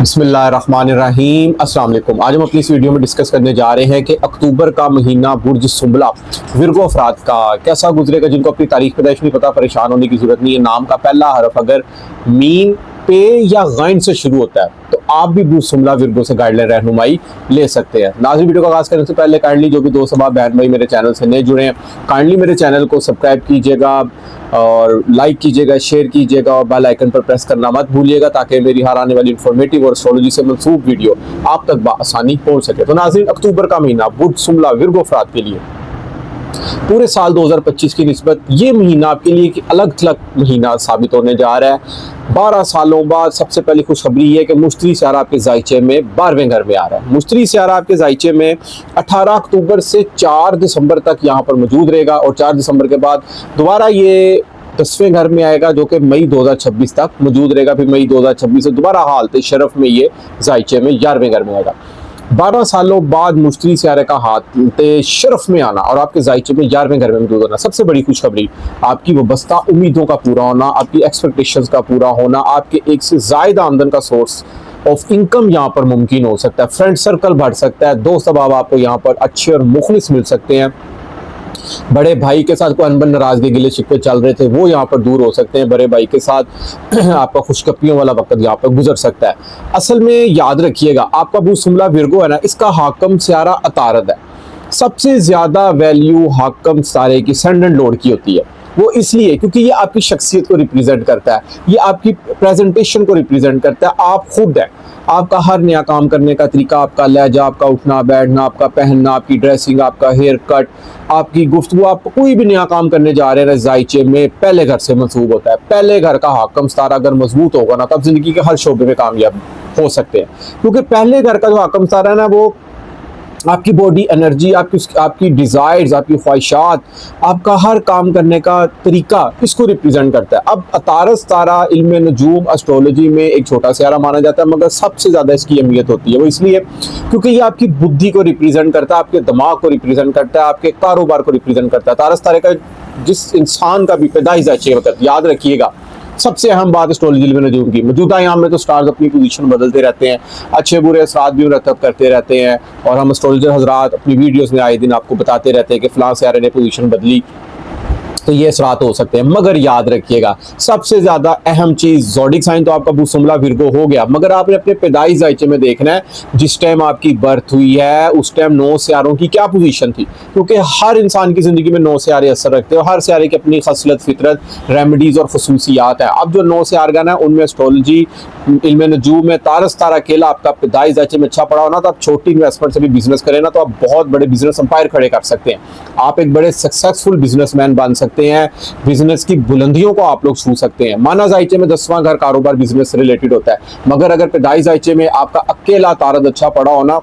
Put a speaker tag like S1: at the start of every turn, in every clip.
S1: बिस्मिल्लाहिर्रहमानिर्रहीम अस्सलाम वालेकुम। आज हम अपनी इस वीडियो में डिस्कस करने जा रहे हैं कि अक्टूबर का महीना बुर्ज सुंबला विर्गो अफराद का कैसा गुजरेगा। जिनको अपनी तारीख पैदाइश नहीं पता, परेशान होने की जरूरत नहीं है। नाम का पहला हरफ अगर मीम पे या गैन से शुरू होता है तो आप भी बुर्ज सुंबला विर्गो से गाइडलाइन रहनुमाई ले सकते हैं। नाज़रीन, वीडियो का आगाज़ करने से पहले काइंडली जो भी दोस्त अब बहन भाई मेरे चैनल से नए जुड़े हैं, काइंडली मेरे चैनल को सब्सक्राइब कीजिएगा और लाइक कीजिएगा, शेयर कीजिएगा और बेल आइकन पर प्रेस करना मत भूलिएगा ताकि मेरी हर आने वाली इंफॉर्मेटिव और एस्ट्रोलॉजी से मंसूब वीडियो आप तक आसानी पहुंच सके। तो नाज़रीन, अक्टूबर का महीना बुर्ज सुंबला विर्गो अफराद के लिए पूरे साल 2025 की निस्बत ये महीना आपके लिए एक अलग थलग महीना साबित होने जा रहा है। 12 सालों बाद सबसे पहली खुशखबरी ये है कि मुश्तरी सियारा आपके जायचे में 12वें घर में आ रहा है। मुश्तरी सियारा आपके जायचे में 18 अक्टूबर से 4 दिसंबर तक यहाँ पर मौजूद रहेगा और 4 दिसंबर के बाद दोबारा ये 10वें घर में आएगा जो कि मई 2026 तक मौजूद रहेगा। फिर मई 2026 से दोबारा हालत शरफ में ये जायचे में 11वें घर में आएगा। 12 सालों बाद मुश्तरी सियारे का हाथ शरफ में आना और आपके जायचे में 11वें घर में मौजूद होना सबसे बड़ी खुशखबरी। आपकी वाबस्ता उम्मीदों का पूरा होना, आपकी एक्सपेक्टेशंस का पूरा होना, आपके एक से ज़ायदा आमदन का सोर्स ऑफ इनकम यहाँ पर मुमकिन हो सकता है। फ्रेंड सर्कल बढ़ सकता है, दोस्त अहबाब आपको यहाँ पर अच्छे और मुखलिस मिल सकते हैं। बड़े भाई के साथ कोई अनबन नाराजगी गिले शिकवे चल रहे थे वो यहाँ पर दूर हो सकते हैं। बड़े भाई के साथ आपका खुशकपियों वाला वक्त यहाँ पर गुजर सकता है। असल में याद रखिएगा, आपका बुर्ज सुंबला विर्गो है ना, इसका हाकम सियारा अतारद है। सबसे ज्यादा वैल्यू हाकम सितारे की सन एंड लॉर्ड की होती है। वो इसलिए क्योंकि ये आपकी शख्सियत को रिप्रेजेंट करता है, ये आपकी प्रेजेंटेशन को रिप्रेजेंट करता है। आप खुद हैं, आपका हर नया काम करने का तरीका, आपका लहजा, आपका उठना बैठना, आपका पहनना, आपकी ड्रेसिंग, आपका हेयर कट, आपकी गुफ्तगू, आप कोई भी नया काम करने जा रहे हैं जायचे में पहले घर से मंसूब होता है। पहले घर का हाकम सितारा अगर मजबूत होगा ना, तब जिंदगी के हर शोबे में कामयाब हो सकते हैं। क्योंकि पहले घर का जो हाकम सितारा है ना, वो आपकी बॉडी एनर्जी, आपकी डिज़ायर्स, आपकी ख्वाहिशात, आपका हर काम करने का तरीका, इसको रिप्रेजेंट करता है। अब अतारद सितारा इल्म नजूम एस्ट्रोलॉजी में एक छोटा सियारा माना जाता है, मगर सबसे ज़्यादा इसकी अहमियत होती है। वो इसलिए क्योंकि ये आपकी बुद्धि को रिप्रेजेंट करता है, आपके दिमाग को रिप्रेजेंट करता है, आपके कारोबार को रिप्रेजेंट करता है। अतारद सितारे का जिस इंसान का भी पैदाइश अच्छे वक्त, याद रखिएगा, सबसे अहम बात एस्ट्रोलॉजी में नजूम की, मौजूदा यहाँ में तो स्टार्स अपनी पोजीशन बदलते रहते हैं, अच्छे बुरे असरात भी मरतब करते रहते हैं और हम एस्ट्रोलॉजर हजरात अपनी वीडियोस में आए दिन आपको बताते रहते हैं कि फलां सियारे ने पोजीशन बदली तो ये असरात हो सकते हैं। मगर याद रखिएगा, सबसे ज्यादा अहम चीज ज़ोडिक साइन तो आपका बुर्ज सुंबला विर्गो हो गया, मगर आपने अपने पैदाइश जायचे में देखना है जिस टाइम आपकी बर्थ हुई है उस टाइम 9 सियारों की क्या पोजीशन थी। क्योंकि हर इंसान की जिंदगी में 9 सियारे असर रखते हैं और हर सियारे की अपनी खसलत, फितरत, रेमेडीज और खसूसियात है। अब जो 9 सियारगन है उनमें एस्ट्रोलॉजी, इल्म नजूम में तारद सितारा अकेला आपका पैदाइश जायचे में अच्छा पड़ा हो ना, तो आप छोटी इन्वेस्टमेंट से भी बिजनेस करें ना, तो आप बहुत बड़े बिजनेस एम्पायर खड़े कर सकते हैं। आप एक बड़े सक्सेसफुल बिजनेसमैन बन सकते हैं, बिजनेस की बुलंदियों को आप लोग छू सकते हैं। माना जायचे में 10वां घर कारोबार बिजनेस से रिलेटेड होता है, मगर अगर पैदाइश जायचे में आपका अकेला तारद अच्छा पड़ा हो ना,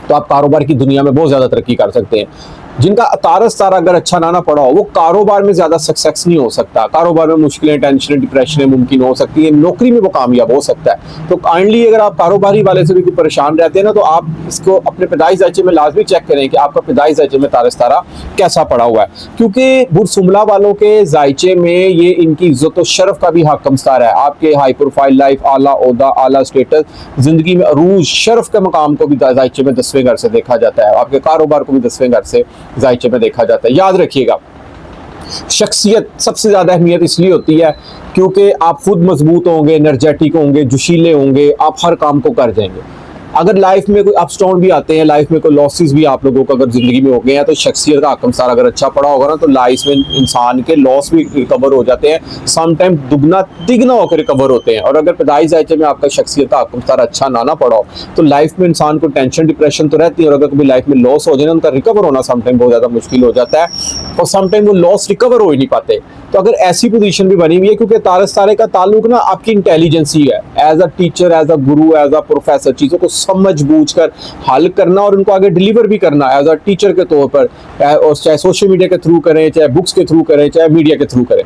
S1: तो आप कारोबार की दुनिया में बहुत ज्यादा तरक्की कर सकते हैं। जिनका तारद सितारा अगर अच्छा ना पड़ा हो, वो कारोबार में ज्यादा सक्सेस नहीं हो सकता। कारोबार में मुश्किलें, टेंशन, डिप्रेशन मुमकिन हो सकती है, नौकरी में वो कामयाब हो सकता है। तो काइंडली अगर आप कारोबारी वाले से भी कोई परेशान रहते हैं ना, तो आप इसको अपने पैदाइश जायचे में लाजमी चेक करें कि आपका पैदाइश जायचे में तारद सितारा कैसा पड़ा हुआ है। क्योंकि बुर्ज सुंबला वालों के जायचे में ये इनकी इज्जत और शरफ का भी हाकम सितारा है। आपके हाई प्रोफाइल लाइफ, आला ओहदा, आला स्टेटस, जिंदगी में अरूज, शरफ के मकाम को भी जायचे में 10वें घर से देखा जाता है। आपके कारोबार को भी 10वें घर से जायचे में देखा जाता है। याद रखिएगा, शख्सियत सबसे ज्यादा अहमियत इसलिए होती है क्योंकि आप खुद मजबूत होंगे, एनर्जेटिक होंगे, जोशीले होंगे, आप हर काम को कर जाएंगे। अगर लाइफ में कोई अप्स डाउन भी आते हैं, लाइफ में कोई लॉसेस भी आप लोगों को अगर जिंदगी में हो गए हैं, तो शख्सियत का हाकम सितारा अगर अच्छा पड़ा होगा ना, तो लाइफ में इंसान के लॉस भी रिकवर हो जाते हैं, समटाइम दुगना तिगना होकर रिकवर होते हैं। और अगर पैदाइश जायचे में आपका शख्सियत का हाकम सितारा अच्छा ना पड़ा हो, तो लाइफ में इंसान को टेंशन, डिप्रेशन तो रहती है, और अगर कभी लाइफ में लॉस हो जाए ना, उनका रिकवर होना समटाइम बहुत ज्यादा मुश्किल हो जाता है और समटाइम वो लॉस रिकवर हो ही नहीं पाते। तो अगर ऐसी पोजीशन भी बनी हुई है, क्योंकि तारद सितारे का ताल्लुक ना आपकी इंटेलिजेंसी है, as a teacher, as a guru, as a professor, चीजों को समझ बूझ कर हल करना और उनको आगे डिलीवर भी करना एज अ टीचर के तौर पर, और चाहे सोशल मीडिया के थ्रू करें, चाहे बुक्स के थ्रू करें, चाहे मीडिया के थ्रू करें।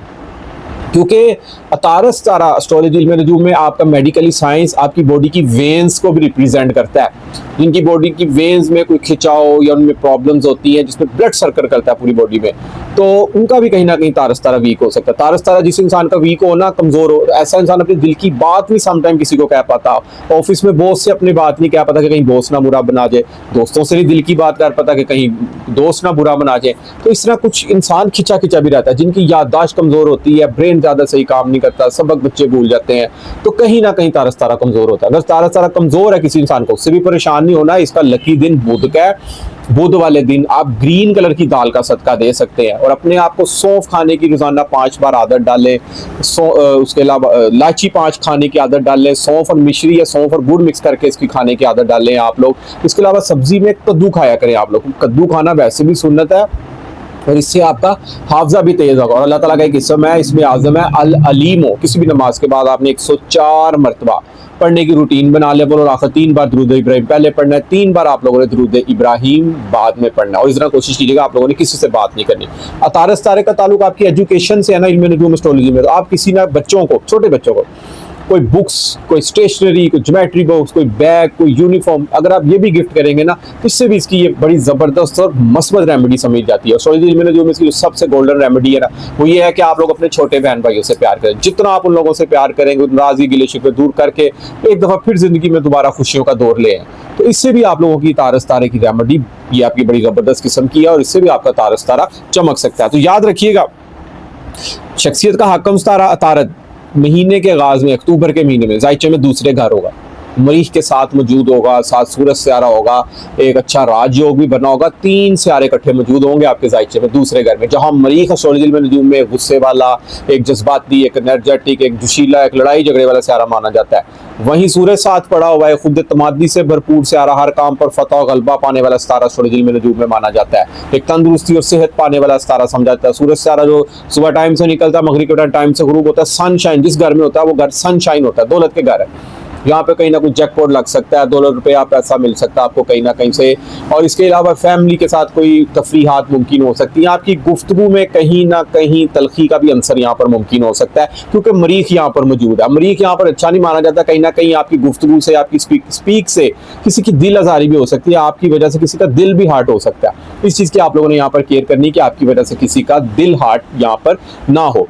S1: क्योंकि तारद सितारा एस्ट्रोलॉजी इल्म नजूम में आपका मेडिकली साइंस आपकी बॉडी की वेन्स को भी रिप्रेजेंट करता है। जिनकी बॉडी की वेन्स में कोई खिंचाव या उनमें प्रॉब्लम्स होती हैं, जिसमें ब्लड सर्कल करता है पूरी बॉडी में, तो उनका भी कहीं ना कहीं तारस तारा वीक हो सकता है। तारस तारा जिस इंसान का वीक हो ना, कमजोर हो, ऐसा इंसान अपने दिल की बात नहीं समटाइम किसी को कह पाता। ऑफिस में बॉस से अपनी बात नहीं कह पाता कि कहीं बॉस ना बुरा बना जाए, दोस्तों से नहीं दिल की बात कर पाता कि कहीं दोस्त ना बुरा बना जाए। तो इस तरह कुछ इंसान खिंचा खिंचा भी रहता है, जिनकी याददाश्त कमजोर होती है, ब्रेन ज्यादा सही काम नहीं करता, सबक बच्चे भूल जाते हैं। तो कहीं ना कहीं तारस तारा कमजोर होता है। अगर तारस तारा कमजोर है किसी इंसान को, उससे भी परेशान नहीं होना। इसका लकी दिन बुध का है। बुध वाले दिन आप ग्रीन कलर की दाल का सदका दे सकते हैं और अपने आप को सौंफ खाने की रोजाना 5 बार आदत डालें। उसके अलावा इलायची 5 खाने की आदत डालें। सौंफ और मिश्री या सौंफ और गुड़ मिक्स करके इसकी खाने की आदत डालें आप लोग। इसके अलावा सब्जी में कद्दू खाया करें आप लोग। कद्दू खाना वैसे भी सुन्नत है और इससे आपका हाफजा भी तेज होगा। और अल्लाह ताला का एक किस्म है, इसमें आज़म है अल अलीम हो। किसी भी नमाज के बाद आपने 104 मरतबा पढ़ने की रूटीन बना ले। बोलो आखिर 3 बार दुरूद इब्राहिम पहले पढ़ना है, 3 बार आप लोगों ने दुरूद इब्राहिम बाद में पढ़ना है। और इस तरह कोशिश कीजिएगा आप लोगों ने किसी से बात नहीं करनी। तारस तारे का ताल्लुक आपकी एजुकेशन से है ना, इल्म नजूम एस्ट्रोलॉजी में। तो आप किसी ना बच्चों को, छोटे बच्चों को कोई बुक्स, कोई स्टेशनरी, कोई ज्योमेट्री बॉक्स, कोई बैग, कोई यूनिफॉर्म, अगर आप ये भी गिफ्ट करेंगे ना, इससे भी इसकी ये बड़ी ज़बरदस्त और मस्बत रेमेडी समझ जाती है। एस्ट्रोलॉजी में जो इसकी जो सबसे गोल्डन रेमेडी है ना, वो ये है कि आप लोग अपने छोटे बहन भाइयों से प्यार करें। जितना आप उन लोगों से प्यार करेंगे, नाराज़गी गिले शिकवे दूर करके एक दफ़ा फिर ज़िंदगी में दोबारा खुशियों का दौर ले आए। तो इससे भी आप लोगों की तारस तारे की रेमेडी ये आपकी बड़ी ज़बरदस्त किस्म की है और इससे भी आपका तारस तारा चमक सकता है। तो याद रखिएगा, शख्सियत का हाकम तारा अतारद महीने के आगाज में, अक्टूबर के महीने में जायचे में दूसरे घर होगा, मरीख के साथ मौजूद होगा, साथ सूरज सियारा होगा, एक अच्छा राजयोग भी बना होगा। 3 सियारे इकट्ठे मौजूद होंगे आपके जायचे में दूसरे घर में, जहां मरीख एस्ट्रोलॉजी में नजूम में गुस्से वाला, एक जज्बाती, एक एनर्जेटिक, एक जोशीला, एक लड़ाई झगड़े वाला सियारा माना जाता है। वहीं सूरज साथ पड़ा हुआ है, खुद तमादी से भरपूर सियारा, हर काम पर फतह और गलबा पाने वाला सितारा एस्ट्रोलॉजी में नजूम में माना जाता है। एक तंदुरुस्ती और सेहत पाने वाला सितारा समझा जाता है। सूरज सितारा जो सुबह टाइम से निकलता है, मगरिब के टाइम से गुरूब होता है, सनशाइन जिस घर में होता है वो घर सनशाइन होता है, दौलत के घर है। यहाँ पे कहीं ना कुछ जैकपॉट लग सकता है, $2 पैसा मिल सकता है आपको कहीं ना कहीं से। और इसके अलावा फैमिली के साथ कोई तफरीहात मुमकिन हो सकती है। आपकी गुफ्तगू में कहीं ना कहीं तलखी का भी अंसर यहाँ पर मुमकिन हो सकता है, क्योंकि मरीख यहाँ पर मौजूद है। मरीख यहाँ पर अच्छा नहीं माना जाता। कहीं ना कहीं आपकी गुफ्तगू से, आपकी स्पीक से किसी की दिल आजारी भी हो सकती है, आपकी वजह से किसी का दिल भी हार्ट हो सकता है। इस चीज़ की आप लोगों ने यहाँ पर केयर करनी कि आपकी वजह से किसी का दिल हार्ट यहाँ पर ना हो।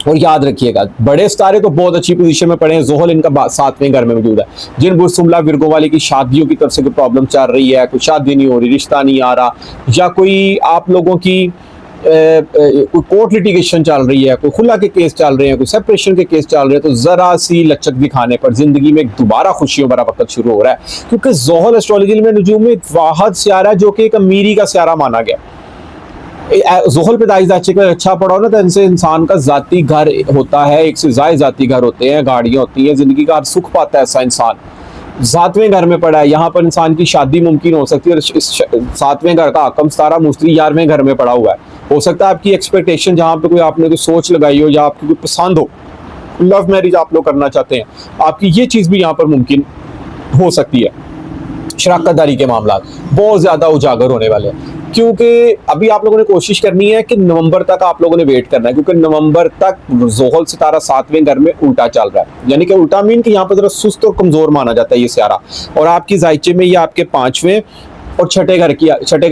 S1: और याद रखिएगा, बड़े सितारे तो बहुत अच्छी पोजीशन में पड़े हैं। ज़ोहल इनका 7वें घर में मौजूद है। जिन बुर्ज सुमला विरगो वाले की शादियों की तरफ से कोई प्रॉब्लम चल रही है, कोई शादी नहीं हो रही, रिश्ता नहीं आ रहा, या कोई आप लोगों की कोई कोर्ट लिटिगेशन चल रही है, कोई खुला के केस चल रहे हैं, कोई सेपरेशन के केस चल रहे हैं, तो जरा सी लचक दिखाने पर जिंदगी में दोबारा खुशियों भरा वक्त शुरू हो रहा है। क्योंकि ज़ोहल एस्ट्रोलॉजी में नजूम में एक वाहद सियारा है जो कि एक अमीरी का सियारा माना गया। ज़ोहल पैदाइश दाचे का अच्छा पड़ा हो ना, तो इनसे इंसान का जाती घर होता है, एक से ज़ायद जाती घर होते हैं, गाड़ियाँ होती हैं, जिंदगी का सुख पाता है ऐसा इंसान। 7वें घर में पड़ा है, यहाँ पर इंसान की शादी मुमकिन हो सकती है। और इस 7वें घर का हाकम सितारा मुस्त्री 11वें घर में पड़ा हुआ है। हो सकता है आपकी एक्सपेक्टेशन जहाँ पे कोई आपने कोई सोच लगाई हो या आपकी कोई पसंद हो, लव मैरिज आप लोग करना चाहते हैं, आपकी ये चीज़ भी यहाँ पर मुमकिन हो सकती है। शराकतदारी के मामला बहुत ज़्यादा उजागर होने वाले हैं, क्योंकि अभी आप लोगों ने कोशिश करनी है कि नवंबर तक आप लोगों ने वेट करना है, क्योंकि नवंबर तक ज़ोहल सितारा 7वें घर में उल्टा चल रहा है। यानी कि उल्टा मीन कि यहाँ पर जरा सुस्त और कमज़ोर माना जाता है ये सितारा। और आपकी जायचे में ये आपके 5वें और छठे घर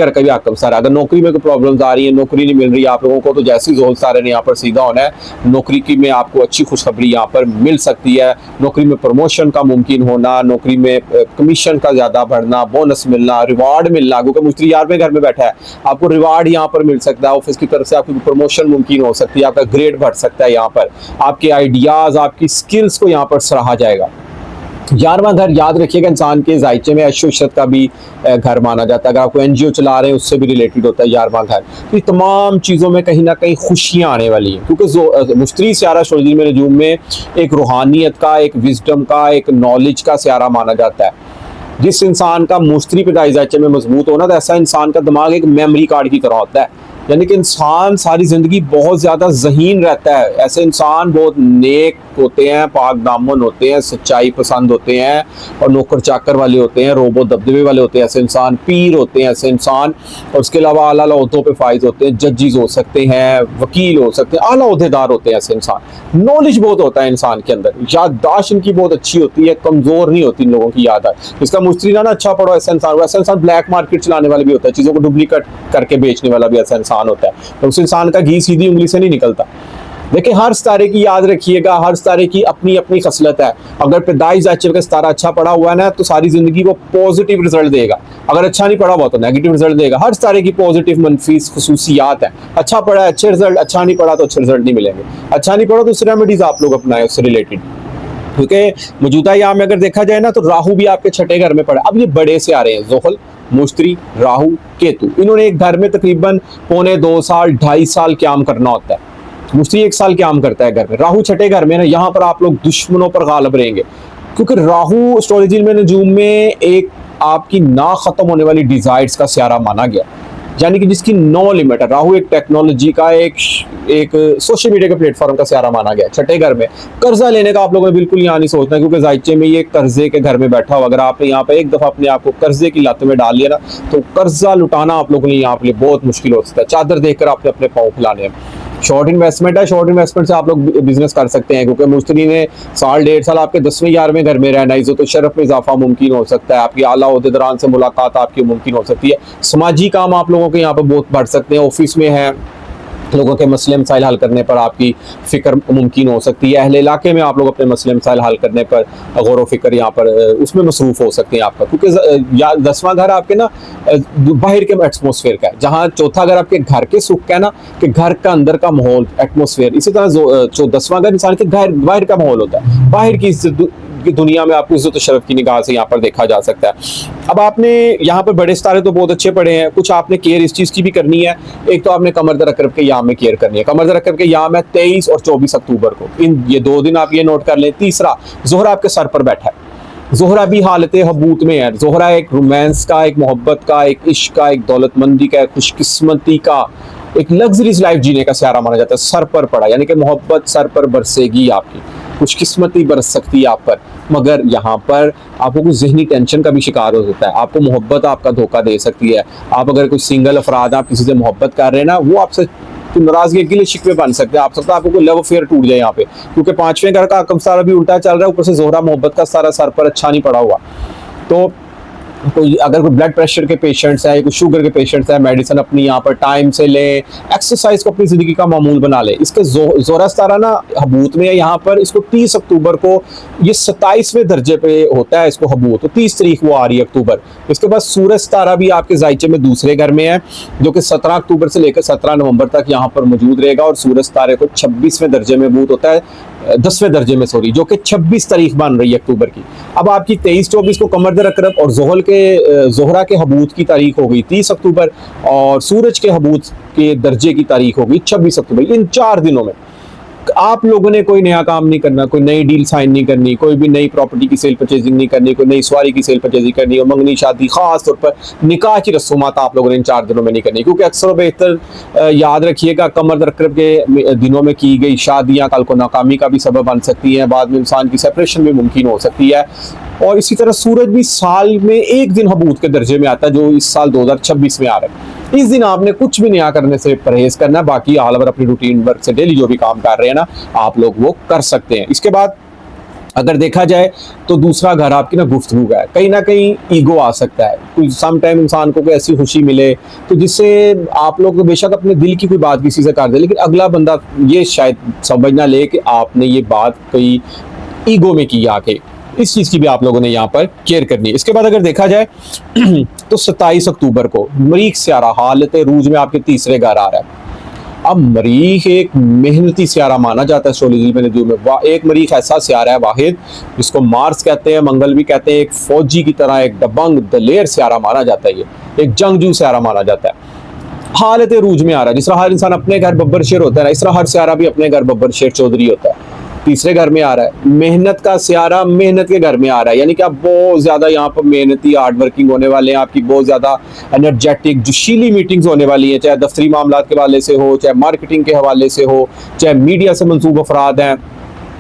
S1: का भी हाकम सितारा। अगर नौकरी में कोई प्रॉब्लम्स आ रही है, नौकरी नहीं मिल रही आप लोगों को, तो जैसे ही ज़ोहल सितारे ने यहाँ पर सीधा होना है, नौकरी की में आपको अच्छी खुशखबरी यहाँ पर मिल सकती है। नौकरी में प्रमोशन का मुमकिन होना, नौकरी में कमीशन का ज़्यादा बढ़ना, बोनस मिलना, रिवार्ड मिलना, क्योंकि मुस्त्री 11वें घर में बैठा है, आपको रिवार्ड यहाँ पर मिल सकता है। ऑफिस की तरफ से आपकी प्रमोशन मुमकिन हो सकती है, आपका ग्रेड बढ़ सकता है। यहाँ पर आपके आइडियाज़, आपकी स्किल्स को यहाँ पर सराहा जाएगा। 11वां घर याद रखिएगा इंसान के जायचे में ऐशो इशरत का भी घर माना जाता है। अगर आपको एनजीओ चला रहे हैं उससे भी रिलेटेड होता है 11वां घर। तो ये तमाम चीज़ों में कहीं ना कहीं खुशियाँ आने वाली हैं, क्योंकि मुस्त्री सियारा एस्ट्रोलॉजी में नजूम में एक रूहानियत का, एक विजडम का, एक नॉलेज का सियारा माना जाता है। जिस इंसान का मुस्त्री पैदाइश जायचे में मजबूत होना, तो ऐसा इंसान का दिमाग एक मेमोरी कार्ड की तरह होता है। यानी कि इंसान सारी ज़िंदगी बहुत ज़्यादा ज़हीन रहता है। ऐसे इंसान बहुत नेक होते हैं, पाक दामन होते हैं, सच्चाई पसंद होते हैं और नौकर चाकर वाले होते हैं, रोबो दबदबे वाले होते हैं ऐसे इंसान, पीर होते हैं ऐसे इंसान, और उसके अलावा आला ओहदों पे फाइज होते हैं, जजेस हो सकते हैं, वकील हो सकते हैं, आला ओहदेदार होते हैं ऐसे इंसान। नॉलेज बहुत होता है इंसान के अंदर, याददाश्त इनकी बहुत अच्छी होती है, कमजोर नहीं होती इन लोगों की याददाश्त। इसका मुश्तरी ना अच्छा पढ़ो ऐसा इंसान, वैसा इंसान ब्लैक मार्केट चलाने वाला भी होता है, चीज़ों को डुप्लीकेट करके बेचने वाला भी ऐसा इंसान होता है, तो उस इंसान का घी सीधी उंगली से नहीं निकलता। देखिए हर सितारे की याद रखिएगा, हर सितारे की अपनी अपनी खसलत है। अगर पैदाइश जायचे का सितारा अच्छा पड़ा हुआ है ना तो सारी जिंदगी वो पॉजिटिव रिजल्ट देगा, अगर अच्छा नहीं पड़ा हुआ तो नेगेटिव रिजल्ट देगा। हर सितारे की पॉजिटिव मनफी खसूसियात है, अच्छा पड़ा है अच्छे रिजल्ट, अच्छा नहीं पड़ा तो अच्छे रिजल्ट नहीं मिलेंगे। अच्छा नहीं पड़ा तो उस रेमेडीज आप लोग अपनाएं उससे रिलेटेड, क्योंकि मौजूदा यहाँ में अगर देखा जाए ना तो राहु भी आपके छठे घर में पड़ा। अब ये बड़े से आ रहे हैं, ज़ुहल, मुश्तरी, राहु, केतु, इन्होंने एक घर में तकरीबन पौने 2 साल 2.5 साल क्याम करना होता है। मुश्तरी 1 साल क्याम करता है घर में, राहु छठे घर में ना, यहाँ पर आप लोग दुश्मनों पर गालिब रहेंगे, क्योंकि राहु एस्ट्रोलॉजी में नजूम में एक आपकी ना खत्म होने वाली डिजायर्स का स्यारा माना गया, यानी कि जिसकी नो लिमिट है। राहु एक टेक्नोलॉजी का, एक सोशल मीडिया के प्लेटफॉर्म का स्यारा माना गया। छठे घर में कर्जा लेने का आप लोगों ने बिल्कुल यहाँ नहीं सोचना, क्योंकि जायचे में ये कर्जे के घर में बैठा हो। अगर आपने यहाँ पे एक दफा अपने आप को कर्जे की लत में डाल लिया ना तो कर्जा लुटाना आप लोगों के लिए यहाँ पे बहुत मुश्किल हो सकता है। चादर देखकर आपने अपने पाँव फैलाने हैं। शॉर्ट इन्वेस्टमेंट है, शॉर्ट इन्वेस्टमेंट से आप लोग बिजनेस कर सकते हैं, क्योंकि मुश्तरी ने 1.5 साल आपके 10वें 11वें घर में रहना, इज्जत तो शरफ में इजाफा मुमकिन हो सकता है, आपकी आला ओहदेदारान से मुलाकात आपकी मुमकिन हो सकती है, समाजी काम आप लोगों के यहाँ पर बहुत बढ़ सकते हैं, ऑफिस में है लोगों के मसले मसाइल हल करने पर आपकी फ़िक्र मुमकिन हो सकती है, अहले इलाके में आप लोग अपने मसले मसाइल हल करने पर गौर व फिक्र यहाँ पर उसमें मसरूफ़ हो सकते हैं आपका, क्योंकि 10वां घर आपके ना बाहर के एटमोसफेयर का है, जहाँ चौथा घर आपके घर के सुख का है ना, कि घर का अंदर का माहौल एटमोसफेयर, इसी तरह 10वां घर इंसान के घर बाहर का माहौल होता है, बाहर की दुनिया में आपको इज्जत शरफ की निगाह से यहाँ पर देखा जा सकता है। अब आपने यहाँ पर बड़े सितारे तो बहुत अच्छे पड़े हैं, कुछ आपने केयर इस चीज़ की भी करनी है। एक तो आपने कमर दर अकरब के याम में केयर करनी है, कमर दर अकरब के याम है 23 और 24 अक्टूबर को, इन ये 2 दिन आप ये नोट कर लें। तीसरा, जोहरा आपके सर पर बैठा है, जोहरा भी हालत हबूत में है। जोहरा एक रोमांस का, एक मोहब्बत का, एक इश्क का, एक दौलतमंदी का, एक खुशकिस्मती का, एक लग्जरीज लाइफ जीने का स्यारा माना जाता है। सर पर पड़ा यानी कि मोहब्बत सर पर बरसेगी, आपकी खुशकिस्मती बरस सकती है आप पर, मगर यहाँ पर आपको कुछ जहनी टेंशन का भी शिकार हो सकता है। आपको मोहब्बत आपका धोखा दे सकती है। आप अगर कुछ सिंगल अफराद आप किसी से मोहब्बत कर रहे हैं ना, वो आपसे तो नाराजगी के लिए शिकवे बन सकते हैं। आप सकता है आपको कोई लव अफेयर टूट जाए यहाँ पे, क्योंकि 5वें घर का आकम सारा भी उल्टा चल रहा है, ऊपर से जोहरा मोहब्बत का सारा सर पर अच्छा नहीं पड़ा हुआ। तो कोई अगर कोई ब्लड प्रेशर के पेशेंट्स हैं, कोई शुगर के पेशेंट्स हैं, मेडिसिन अपनी यहाँ पर टाइम से लें, एक्सरसाइज को अपनी ज़िंदगी का मामूल बना लें। इसके जोरा सितारा ना हबूत में है यहाँ पर, इसको 30 अक्टूबर को, ये 27वें दर्जे पे होता है इसको हबूत, तो 30 तारीख वो आ रही है अक्टूबर। इसके बाद सूरज सितारा भी आपके जायचे में दूसरे घर में है, जो कि 17 अक्टूबर से लेकर 17 नवंबर तक यहाँ पर मौजूद रहेगा, और सूरज सितारे को 26वें दर्जे में हबूत होता है, 10वें दर्जे में सॉरी, जो कि 26 तारीख बन रही है अक्टूबर की। अब आपकी 23-24 को कमर दर अकरब और जोहरा के हबूत की तारीख हो गई 30 अक्टूबर, और सूरज के हबूत के दर्जे की तारीख हो गई 26 अक्टूबर। इन 4 दिनों में आप लोगों ने कोई नया काम नहीं करना, कोई नई डील साइन नहीं करनी, कोई भी नई प्रॉपर्टी की सेल परचेजिंग नहीं करनी, कोई नई सवारी की सेल परचेजिंग करनी, और मंगनी शादी खास तौर पर निकाह की रस्मात आप लोगों ने इन 4 दिनों में नहीं करनी, क्योंकि अक्सर बेहतर याद रखिएगा कमर दर अकरब के दिनों में की गई शादियाँ कल को नाकामी का भी सबब बन सकती हैं, बाद में इंसान की सेपरेशन भी मुमकिन हो सकती है। और इसी तरह सूरज भी साल में एक दिन हबूत के दर्जे में आता है, जो इस साल 2026 में आ रहा है। इस दिन आपने कुछ भी नया करने से परहेज करना है, बाकी हाल भर अपनी रूटीन वर्क से डेली जो भी काम कर रहे हैं ना आप लोग वो कर सकते हैं। इसके बाद अगर देखा जाए तो दूसरा घर आपकी ना गुफ्तगू का है, कहीं ना कहीं ईगो आ सकता है, कुछ सम टाइम इंसान को कोई ऐसी खुशी मिले तो जिससे आप लोग बेशक अपने दिल की कोई बात किसी से कर दे, लेकिन अगला बंदा ये शायद समझ ना ले कि आपने ये बात कोई ईगो में की आके, इस चीज़ की भी आप लोगों ने यहाँ पर केयर करनी है। इसके बाद अगर देखा जाए तो 27 अक्टूबर को मरीख स्यारा हालत रूज में आपके तीसरे घर आ रहा है। अब मरीख एक मेहनती स्यारा माना जाता है एस्ट्रोलॉजी में नजूम में। एक मरीख ऐसा स्यारा है वाहिद जिसको मार्स कहते हैं, मंगल भी कहते हैं, एक फौजी की तरह एक दबंग दलेर स्यारा माना जाता है, ये एक जंगजू स्यारा माना जाता है। हालत रूज में आ रहा है, जिस तरह हर इंसान अपने घर बब्बर शेर होता है ना, इस तरह हर स्यारा भी अपने घर बब्बर शेर चौधरी होता है। तीसरे घर में आ रहा है, मेहनत का स्यारा मेहनत के घर में आ रहा है, यानी कि आप बहुत ज्यादा यहाँ पर मेहनती हार्ड वर्किंग होने वाले हैं, आपकी बहुत ज्यादा एनर्जेटिक जोशीली मीटिंग्स होने वाली हैं, चाहे दफ्तरी मामलात के हवाले से हो, चाहे मार्केटिंग के हवाले से हो, चाहे मीडिया से मंसूब अफराद हैं,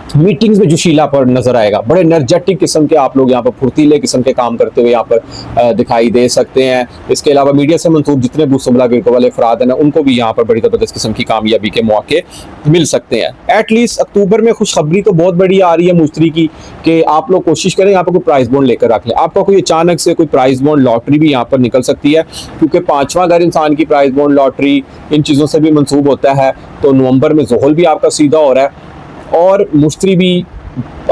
S1: मीटिंग्स में जोशीला पर नजर आएगा, बड़े एनर्जेटिक किस्म के आप लोग यहाँ पर फुर्तीले किस्म के काम करते हुए यहाँ पर दिखाई दे सकते हैं। इसके अलावा मीडिया से मंसूब जितने बुरसुम्बला गिरको वाले अफराद हैं ना, उनको भी यहाँ पर बड़ी ज़बरदस्त किस्म की कामयाबी के मौके मिल सकते हैं। एटलीस्ट अक्टूबर में खुशखबरी तो बहुत बड़ी आ रही है मुश्तरी की, कि आप लोग कोशिश करें यहाँ पर कोई प्राइस बॉन्ड लेकर रख लें। आपका कोई अचानक से कोई प्राइस बॉन्ड लॉटरी भी यहाँ पर निकल सकती है, क्योंकि 5वां घर इंसान की प्राइस बॉन्ड लॉटरी इन चीज़ों से भी मंसूब होता है। तो नवंबर में ज़ुहल भी आपका सीधा हो रहा है और मुश्तरी भी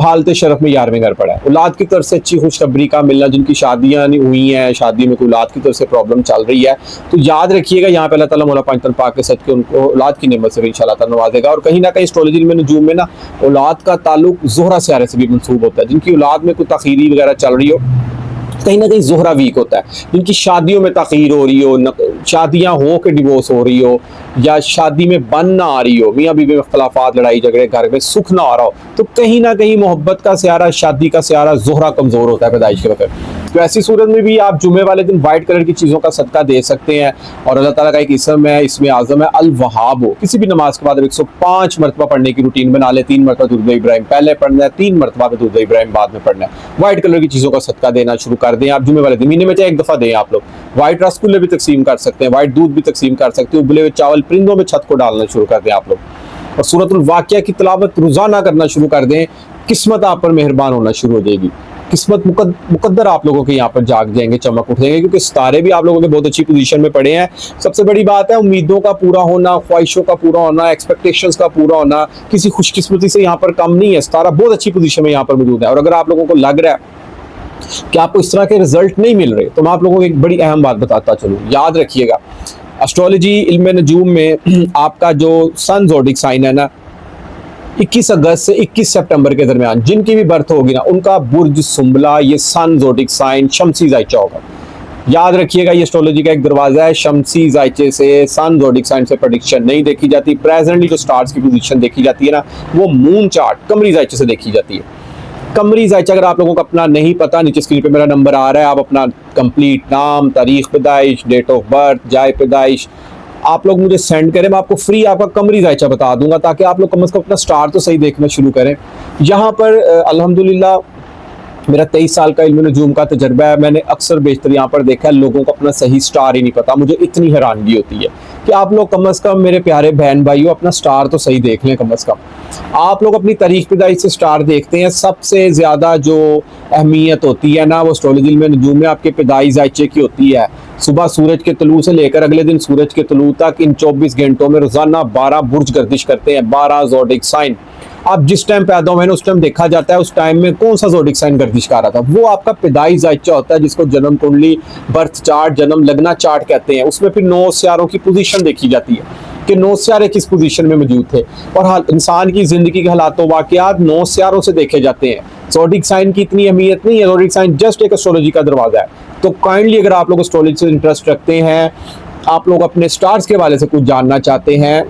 S1: हालत शरफ में 11वें घर पड़ा है। औलाद की तरफ से अच्छी खुशखबरी का मिलना, जिनकी शादियां नहीं हुई हैं, शादी में कोई औलाद की तरफ से प्रॉब्लम चल रही है, तो याद रखिएगा यहाँ पे अल्लाह ताला मौला पंजतन पाक के सच के उनको औलाद की नेमत से भी इंशाअल्लाह ताला नवाजेगा। और कहीं ना कहीं एस्ट्रोलॉजी में नजूम में ना औलाद का ताल्लुक ज़ोहरा सियारे से भी मंसूब होता है। जिनकी औलाद में कोई तखीरी वगैरह चल रही हो, कहीं ना कहीं ज़ोहरा वीक होता है। जिनकी शादियों में तखीर हो रही हो, शादियां हो के डिवोर्स हो रही हो, या शादी में बन ना आ रही हो, मियाँ बीवी में इख्तलाफात लड़ाई झगड़े, घर में सुख ना आ रहा हो, तो कहीं ना कहीं मोहब्बत का सियारा, शादी का सियारा ज़ोहरा कमज़ोर होता है पैदाइश के वक्त। तो ऐसी सूरत में भी आप जुमे वाले दिन वाइट कलर की चीज़ों का सदका दे सकते हैं। और अल्लाह ताला का एक इसम है, इसमें आज़म है अल वहाब। हो किसी भी नमाज के बाद 105 मरतबा पढ़ने की रूटीन बना ले। 3 मरतबा दुरूद इब्राहिम पहले पढ़ना है, 3 मरतबा दुरूद इब्राहिम बाद में पढ़ना है। वाइट कलर की चीज़ों का सदका देना शुरू कर दें आप जुमे वाले दिन। महीने में चाहे एक दफ़ा दें आप लोग। वाइट रसगुल्ले भी तकसीम कर सकते हैं, वाइट दूध भी तकसीम कर सकते हैं, उबले हुए चावल परिंदों में छत को डालना शुरू कर दें आप लोग। और सूरतुल वाक़िया की तिलावत रोज़ाना करना शुरू कर दें। किस्मत आप पर मेहरबान होना शुरू हो जाएगी। किस्मत मुकद्दर आप लोगों के यहाँ पर जाग जाएंगे, चमक उठेंगे, क्योंकि सितारे भी आप लोगों के बहुत अच्छी पोजीशन में पड़े हैं। सबसे बड़ी बात है उम्मीदों का पूरा होना, ख्वाहिशों का पूरा होना, एक्सपेक्टेशंस का पूरा होना किसी खुशकिस्मती से यहाँ पर कम नहीं है। सितारा बहुत अच्छी पोजीशन में यहाँ पर मौजूद है। और अगर आप लोगों को लग रहा है कि आपको इस तरह के रिजल्ट नहीं मिल रहे, तो मैं आप लोगों को एक बड़ी अहम बात बताता चलूँ। याद रखिएगा, एस्ट्रोलॉजी इल्म नजूम में आपका जो सन ज़ोडिक साइन है ना, 21 अगस्त से 21 सितंबर के दरमियान जिनकी भी बर्थ होगी ना, उनका बुर्ज सुंबला, ये सन ज़ोडिक साइन शमसी ज़ाइचा होगा। याद रखिएगा, ये एस्ट्रोलॉजी का एक दरवाजा है। शमसी ज़ाइचे से, सन ज़ोडिक साइन से प्रेडिक्शन नहीं देखी जाती। प्रेजेंटली जो स्टार्स की पोजीशन देखी जाती है ना, वो मून चार्ट कमरी ज़ाइचे से देखी जाती है। कमरी ज़ाइचा अगर आप लोगों को अपना नहीं पता, नीचे स्क्रीन पे मेरा नंबर आ रहा है, आप अपना कंप्लीट नाम, तारीख पैदाइश, डेट ऑफ बर्थ, जाए पैदाइश आप लोग मुझे सेंड करें। मैं आपको फ्री आपका कमरी ज़ाइचा बता दूंगा, ताकि आप लोग कम से कम अपना स्टार तो सही देखना शुरू करें। यहाँ पर अल्हम्दुलिल्लाह मेरा 23 साल का इल्म नजूम का तजर्बा है। मैंने अक्सर बेशतर यहाँ पर देखा है लोगों को अपना सही स्टार ही नहीं पता। मुझे इतनी हैरानगी होती है कि आप लोग कम से कम, मेरे प्यारे बहन भाइयों, अपना स्टार तो सही देख लें। कम से कम आप लोग अपनी तारीख पैदाइश से स्टार देखते हैं। सबसे ज़्यादा जो अहमियत होती है ना, वो एस्ट्रोलॉजी में नजूम में आपके पैदाइश ज़ाइचे की होती है। सुबह सूरज के तलू से लेकर अगले दिन सूरज के तलू तक इन 24 घंटों में रोज़ाना 12 बुर्ज गर्दिश करते हैं। 12 ज़ोडिक साइन। आप जिस टाइम पैदा हुए ना, उस टाइम देखा जाता है उस टाइम में कौन सा ज़ोडिक साइन गर्दिश कर रहा था। वो आपका पैदाइश ज़ाइचा होता है, जिसको जन्म कुंडली, बर्थ चार्ट, जन्म लगना चार्ट कहते हैं। उसमें फिर 9 सियारों की पोजीशन देखी जाती है कि 9 सियारे किस पोजीशन में मौजूद थे। और इंसान की ज़िंदगी के हालात वाक़यात 9 सियारों से देखे जाते हैं। ज़ोडिक साइन की इतनी अहमियत नहीं है। ज़ोडिक साइन जस्ट एक एस्ट्रोलॉजी का दरवाज़ा है। तो काइंडली अगर आप लोग एस्ट्रोलॉजी से इंटरेस्ट रखते हैं, आप लोग अपने स्टार्स के हवाले से कुछ जानना चाहते हैं,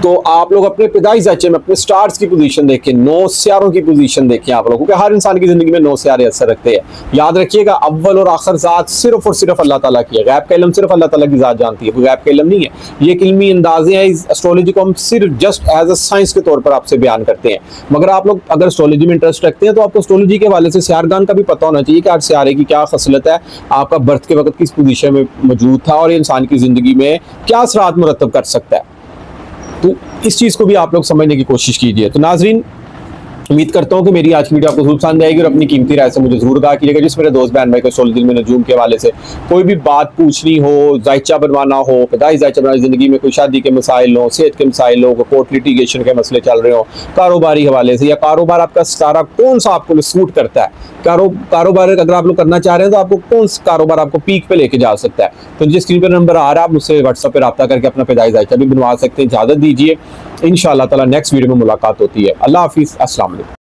S1: तो आप लोग अपने पैदाइश ज़ाइचे में अपने स्टार्स की पोजीशन देखें, 9 सियारों की पोजीशन देखें आप लोगों को। हर इंसान की ज़िंदगी में 9 सियारे असर रखते हैं। याद रखिएगा, अव्वल और आखिर ज़ात सिर्फ और सिर्फ अल्लाह ताला की है। गैब का इल्म सिर्फ अल्लाह ताला की ज़ात जानती है, कोई गैब का इल्म नहीं है। ये एक इल्मी अंदाजे हैं। इस एस्ट्रोलॉजी को हम सिर्फ जस्ट एज अ साइंस के तौर पर आपसे बयान करते हैं। मगर आप लोग अगर एस्ट्रोलॉजी में इंटरेस्ट रखते हैं, तो आपको एस्ट्रोलॉजी के हवाले से सियारगान का भी पता होना चाहिए कि आज सियारे की क्या खसलत है, आपका बर्थ के वक्त किस पोजीशन में मौजूद था, और ये इंसान की ज़िंदगी में क्या असरात मुरतब कर सकता है। तो इस चीज़ को भी आप लोग समझने की कोशिश कीजिए। तो नाजरीन, उम्मीद करता हूँ कि मेरी आज की वीडियो आपको जरूर पसंद आएगी, और अपनी कीमती राय से मुझे जरूर कहा कीजिएगा। जिस मेरे दोस्त बहन भाई को एस्ट्रोलॉजी में नजूम के हवाले से कोई भी बात पूछनी हो, ज़ाइचा बनवाना हो, पैदाइश ज़ाइचा बनवाना, ज़िंदगी में कोई शादी के मसाइल हो, सेहत के मसाइल हो, कोर्ट लिटिगेशन के मसले चल रहे हो, कारोबारी हवाले से, या कारोबार आपका सितारा कौन सा आपको सूट करता है, कारोबार अगर आप लोग करना चाह रहे हैं, तो आपको कौन सा कारोबार आपको पीक पे लेके जा सकता है, तो जिस स्क्रीन पर नंबर आ रहा है, आप मुझसे व्हाट्सएप पर रब्ता करके अपना पैदाइश ज़ाइचा भी बनवा सकते हैं। इजाज़त दीजिए, इंशाअल्लाह ताला नेक्स्ट वीडियो में मुलाकात होती है। अल्लाह हाफिज़, अस्सलाम वालेकुम।